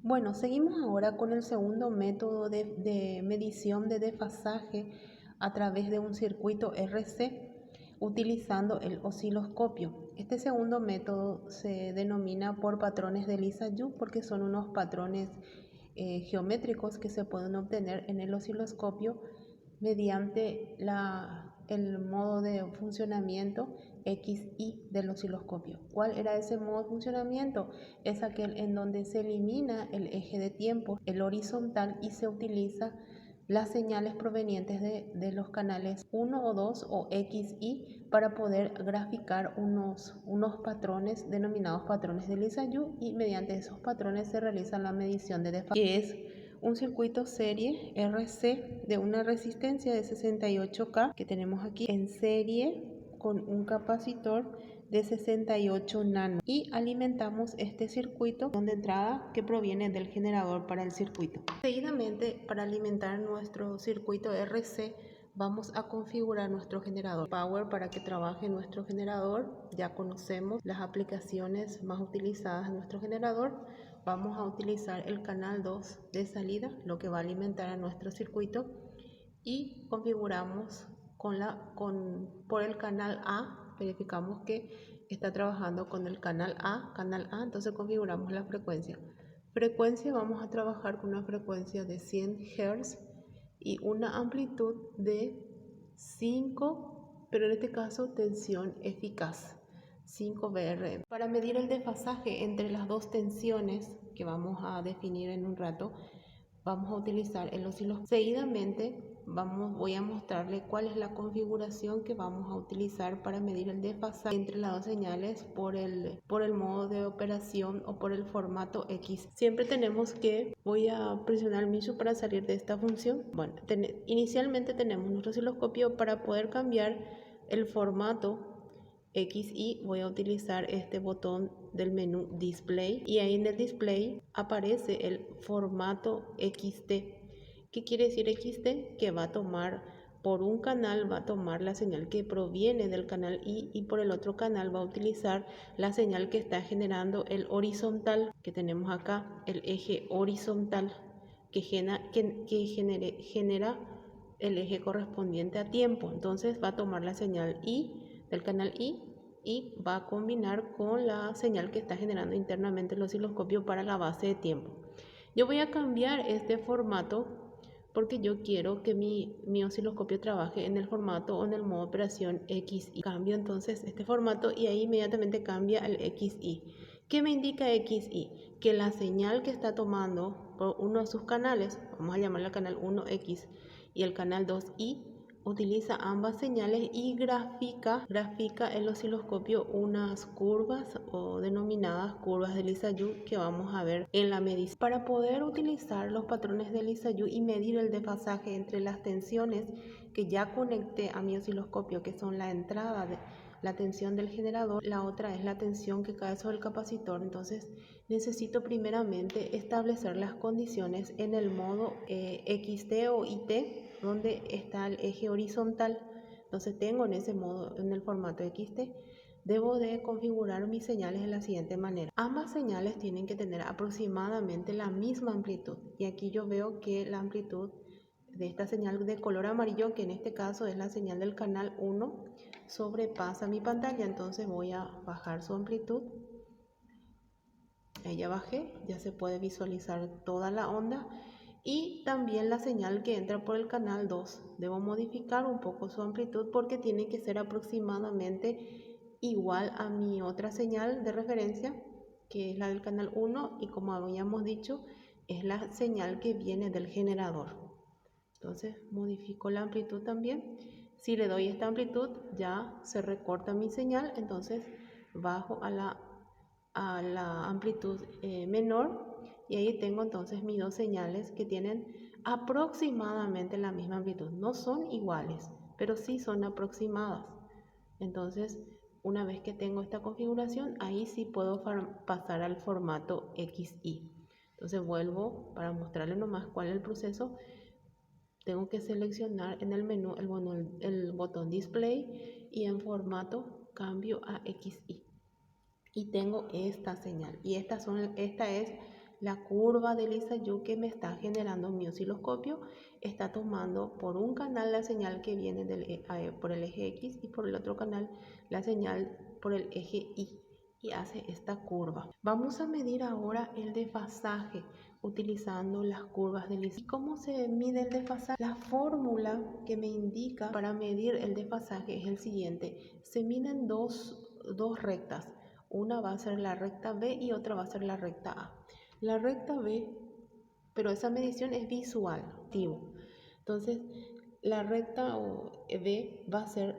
Bueno, seguimos ahora con el segundo método de medición de desfasaje a través de un circuito RC utilizando el osciloscopio. Este segundo método se denomina por patrones de Lissajous porque son unos patrones geométricos que se pueden obtener en el osciloscopio mediante el modo de funcionamiento XY del osciloscopio. ¿Cuál era ese modo de funcionamiento? Es aquel en donde se elimina el eje de tiempo, el horizontal, y se utiliza las señales provenientes de los canales 1 o 2 o XY para poder graficar unos patrones denominados patrones de Lissajous, y mediante esos patrones se realiza la medición de desfasaje, que es un circuito serie RC de una resistencia de 68K que tenemos aquí en serie con un capacitor de 68 nano, y alimentamos este circuito de entrada que proviene del generador para el circuito. Seguidamente, para alimentar nuestro circuito RC, vamos a configurar nuestro generador Power para que trabaje nuestro generador. Ya conocemos las aplicaciones más utilizadas en nuestro generador. Vamos a utilizar el canal 2 de salida, lo que va a alimentar a nuestro circuito, y configuramos por el canal A. Verificamos que está trabajando con el canal A, entonces configuramos la frecuencia. Vamos a trabajar con una frecuencia de 100 Hz y una amplitud de 5, pero en este caso tensión eficaz, 5 BRM. Para medir el desfasaje entre las dos tensiones que vamos a definir en un rato, vamos a utilizar el osciloscopio. Seguidamente voy a mostrarle cuál es la configuración que vamos a utilizar para medir el desfasaje entre las dos señales por el modo de operación o por el formato X. Siempre tenemos que, voy a presionar el mismo para salir de esta función. Bueno, inicialmente tenemos nuestro osciloscopio. Para poder cambiar el formato XY voy a utilizar este botón del menú Display, y ahí en el Display aparece el formato XT. ¿Qué quiere decir XT? Que va a tomar, por un canal va a tomar la señal que proviene del canal Y, y por el otro canal va a utilizar la señal que está generando el horizontal, que tenemos acá, el eje horizontal que genera el eje correspondiente a tiempo. Entonces va a tomar la señal Y del canal y va a combinar con la señal que está generando internamente el osciloscopio para la base de tiempo. Yo voy a cambiar este formato porque yo quiero que mi osciloscopio trabaje en el formato o en el modo de operación XY. Cambio entonces este formato y ahí inmediatamente cambia el XY. ¿Qué me indica XY? Que la señal que está tomando por uno de sus canales, vamos a llamarle el canal 1X y el canal 2Y, utiliza ambas señales y grafica el osciloscopio unas curvas o denominadas curvas de Lissajous que vamos a ver en la medición. Para poder utilizar los patrones de Lissajous y medir el desfasaje entre las tensiones que ya conecté a mi osciloscopio, que son la entrada de la tensión del generador, la otra es la tensión que cae sobre el capacitor, entonces necesito primeramente establecer las condiciones en el modo XT o IT, donde está el eje horizontal. Entonces tengo en ese modo, en el formato XT, debo de configurar mis señales de la siguiente manera. Ambas señales tienen que tener aproximadamente la misma amplitud, y aquí yo veo que la amplitud de esta señal de color amarillo, que en este caso es la señal del canal 1, sobrepasa mi pantalla. Entonces voy a bajar su amplitud. Ahí ya bajé, ya se puede visualizar toda la onda. Y también la señal que entra por el canal 2. Debo modificar un poco su amplitud porque tiene que ser aproximadamente igual a mi otra señal de referencia, que es la del canal 1, y como habíamos dicho, es la señal que viene del generador. Entonces modifico la amplitud también. Si le doy esta amplitud ya se recorta mi señal, entonces bajo a la amplitud menor, y ahí tengo entonces mis dos señales que tienen aproximadamente la misma amplitud. No son iguales, pero sí son aproximadas. Entonces, una vez que tengo esta configuración, ahí sí puedo pasar al formato XY. Entonces vuelvo para mostrarle nomás cuál es el proceso. Tengo que seleccionar en el menú el botón Display, y en formato cambio a XY. Y tengo esta señal, y esta es La curva del ISAYU que me está generando mi osciloscopio está tomando por un canal la señal que viene por el eje X y por el otro canal la señal por el eje Y y hace esta curva. Vamos a medir ahora el desfasaje utilizando las curvas del ISAYU. ¿Y cómo se mide el desfasaje? La fórmula que me indica para medir el desfasaje es el siguiente. Se miden dos rectas. Una va a ser la recta B y otra va a ser la recta A. La recta B, pero esa medición es visual, activo. Entonces, la recta B va a ser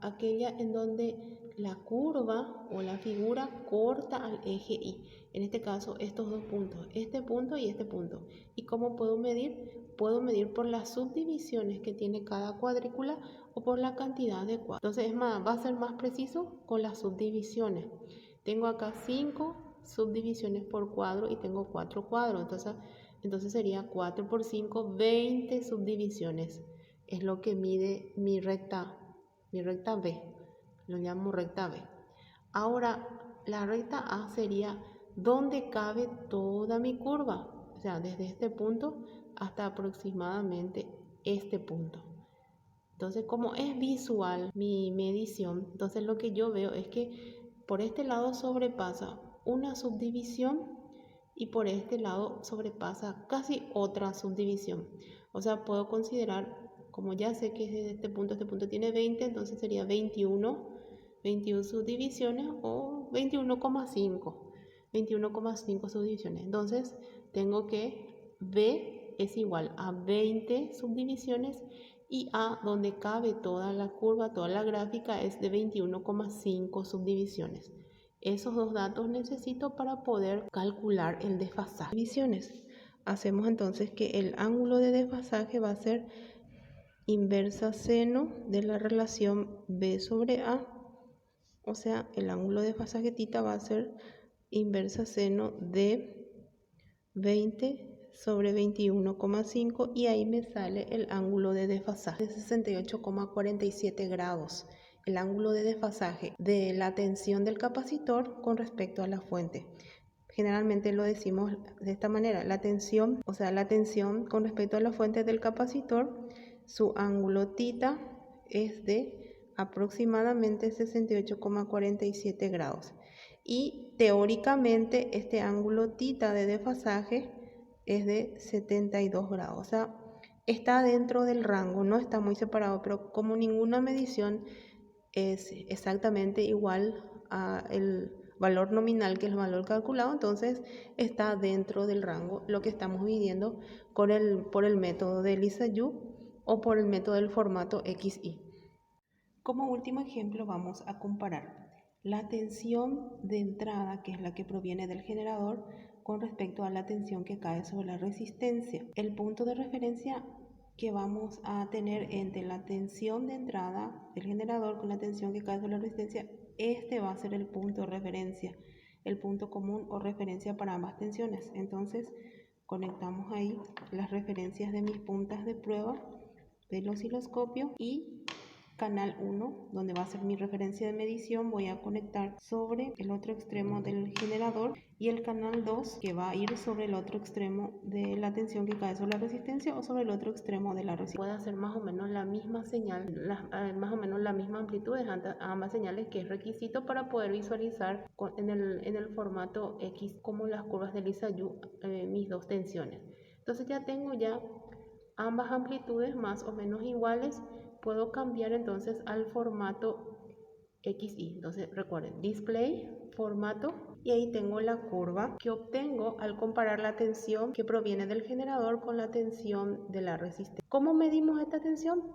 aquella en donde la curva o la figura corta al eje Y. En este caso, estos dos puntos, este punto y este punto. ¿Y cómo puedo medir? Puedo medir por las subdivisiones que tiene cada cuadrícula o por la cantidad de cuadros. Entonces, va a ser más preciso con las subdivisiones. Tengo acá 5 subdivisiones por cuadro y tengo 4 cuadros. Entonces sería 4 por 5, 20 subdivisiones. Es lo que mide mi recta B. Lo llamo recta B. Ahora, la recta A sería donde cabe toda mi curva. O sea, desde este punto hasta aproximadamente este punto. Entonces, como es visual mi medición, entonces lo que yo veo es que por este lado sobrepasa una subdivisión y por este lado sobrepasa casi otra subdivisión. O sea, puedo considerar, como ya sé que desde este punto tiene 20, entonces sería 21 subdivisiones o 21,5 subdivisiones. Entonces, tengo que B es igual a 20 subdivisiones y A, donde cabe toda la curva, toda la gráfica, es de 21,5 subdivisiones. Esos dos datos necesito para poder calcular el desfasaje. Divisiones. Hacemos entonces que el ángulo de desfasaje va a ser inversa seno de la relación B sobre A. O sea, el ángulo de desfasaje θ va a ser inversa seno de 20 sobre 21,5 y ahí me sale el ángulo de desfasaje de 68,47 grados. El ángulo de desfasaje de la tensión del capacitor con respecto a la fuente. Generalmente lo decimos de esta manera, la tensión con respecto a la fuente del capacitor, su ángulo θ es de aproximadamente 68,47 grados. Y teóricamente este ángulo θ de desfasaje es de 72 grados. O sea, está dentro del rango, no está muy separado, pero como ninguna medición es exactamente igual al valor nominal que es el valor calculado, entonces está dentro del rango lo que estamos midiendo por el método del ISAYU o por el método del formato XY. Como último ejemplo vamos a comparar la tensión de entrada, que es la que proviene del generador, con respecto a la tensión que cae sobre la resistencia. El punto de referencia que vamos a tener entre la tensión de entrada del generador con la tensión que cae sobre la resistencia, este va a ser el punto de referencia, el punto común o referencia para ambas tensiones. Entonces conectamos ahí las referencias de mis puntas de prueba del osciloscopio y canal 1, donde va a ser mi referencia de medición, voy a conectar sobre el otro extremo del generador, y el canal 2 que va a ir sobre el otro extremo de la tensión que cae sobre la resistencia o sobre el otro extremo de la resistencia. Puede hacer más o menos la misma señal, más o menos la misma amplitud de ambas señales, que es requisito para poder visualizar en el formato X como las curvas del ISAYU mis dos tensiones. Entonces ya tengo ambas amplitudes más o menos iguales. Puedo cambiar entonces al formato XY. Entonces recuerden, display, formato, y ahí tengo la curva que obtengo al comparar la tensión que proviene del generador con la tensión de la resistencia. ¿Cómo medimos esta tensión?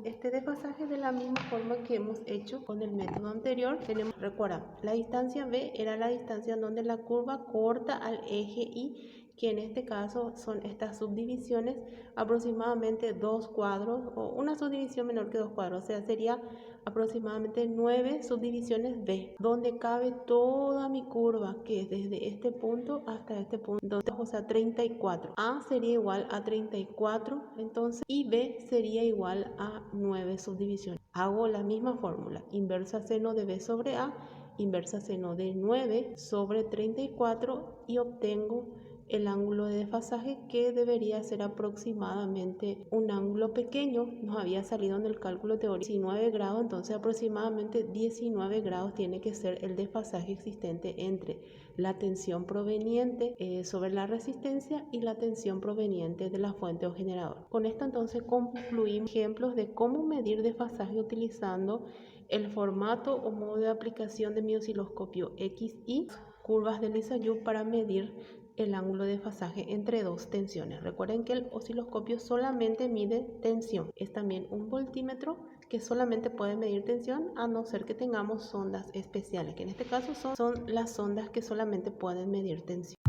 Este desfasaje de la misma forma que hemos hecho con el método anterior. Recuerda, la distancia B era la distancia donde la curva corta al eje Y, que en este caso son estas subdivisiones, aproximadamente 2 cuadros o una subdivisión menor que 2 cuadros, o sea, sería aproximadamente 9 subdivisiones B, donde cabe toda mi curva, que es desde este punto hasta este punto, o sea, 34. A sería igual a 34, entonces, y B sería igual a 9 subdivisiones. Hago la misma fórmula, inversa seno de B sobre A, inversa seno de 9 sobre 34 y obtengo el ángulo de desfasaje, que debería ser aproximadamente un ángulo pequeño. Nos había salido en el cálculo teórico 19 grados, entonces aproximadamente 19 grados tiene que ser el desfasaje existente entre la tensión proveniente sobre la resistencia y la tensión proveniente de la fuente o generador. Con esto entonces concluimos ejemplos de cómo medir desfasaje utilizando el formato o modo de aplicación de mi osciloscopio XY, curvas de Lissajous, para medir el ángulo de desfasaje entre dos tensiones. Recuerden que el osciloscopio solamente mide tensión. Es también un voltímetro que solamente puede medir tensión, a no ser que tengamos sondas especiales, que en este caso son las sondas que solamente pueden medir tensión.